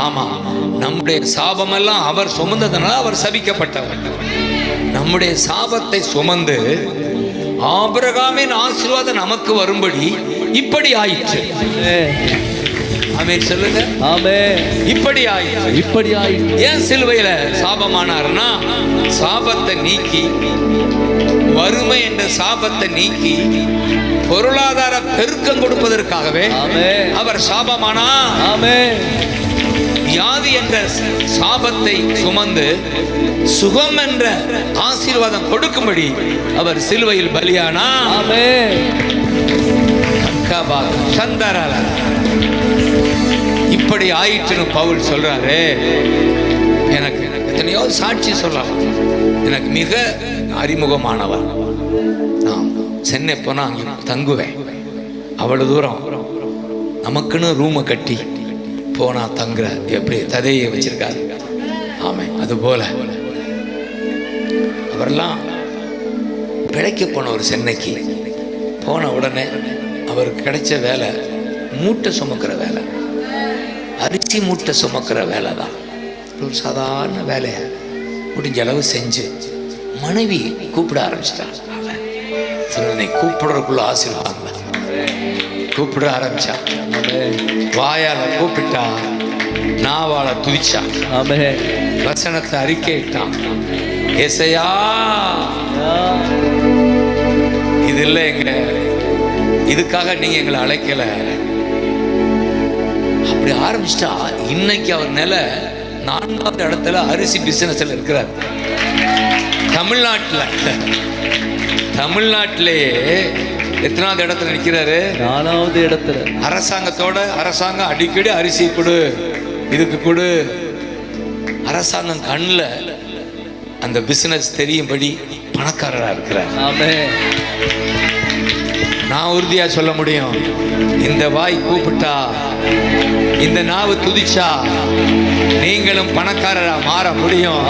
ஆமா, நம்முடைய சாபமெல்லாம் அவர் சுமந்ததனால அவர் சபிக்கப்பட்டவர். நம்முடைய சாபத்தை சுமந்து ஆபிரகாமின் ஆசீர்வாதம் நமக்கு வரும்படி இப்படி ஆயிற்று. ஆமென் சொல்லுங்க. ஆமென். இப்படி ஆயிற்று. ஏன் சிலுவையில சாபமானார்னா, சாபத்தை நீக்கி, வறுமை என்ற சாபத்தை நீக்கி பொருளாதார பெருக்கம் கொடுப்பதற்காகவே அவர் சாபமானார். வியாதி என்ற சாபத்தை சுமந்து சுகம் என்ற ஆசீர்வாதம் கொடுக்கும்படி அவர் சிலுவையில் பலியானார். இப்படி ஆயிற்றுன்னு பவுல் சொல்றாரு. எனக்கு எத்தனையோ சாட்சி சொல்லலாம். எனக்கு மிக அறிமுகமானவர். நான் சென்னை போனா அங்கே தங்குவேன். அவ்வளவு தூரம் நமக்குன்னு ரூமை கட்டி போனா தங்குற எப்படி ததையை வச்சிருக்காரு. ஆமை, அது போல அவரெல்லாம் பிழைக்க போன ஒரு சென்னைக்கு போன உடனே அவருக்கு கிடைச்ச வேலை மூட்டை சுமக்கிற வேலை, அரிசி மூட்டை சுமக்கிற வேலை தான். ஒரு சாதாரண வேலையை முடிஞ்ச அளவு செஞ்சு மனைவி கூப்பிட ஆரம்பிச்சிட்டான். அவனை கூப்பிடுறதுக்குள்ள ஆசீர்வாதம் கூப்பிட ஆரம்பிச்சா. வாயால கூப்பிட்டா, நாவால துதிச்சா, வசனத்தை அறிக்கையிட்டான். ஏசையா, இது இல்லை எங்க, இதுக்காக நீங்க எங்களை அழைக்கல. அப்படி ஆரம்பிச்சிட்டா. இன்னைக்கு அவர் நிலை 4வது இடத்துல அரிசி பிசினஸ்ல இருக்கிறார். தமிழ்நாட்டிலேயே எத்தனாவது இடத்துல நிற்கிறாரு? 4வது இடத்துல. அரசாங்கம் அடிக்கடி அரிசி கொடு, இதுக்கு கொடு. அரசாங்கம் கண்ணில் அந்த பிசினஸ் தெரியும்படி பணக்காரராக இருக்கிறார். நான் உறுதியா சொல்ல முடியும், இந்த வாய் கூப்பிட்டா, இந்த நாவு துதிச்சா, நீங்களும் பணக்காரரா மாற முடியும்.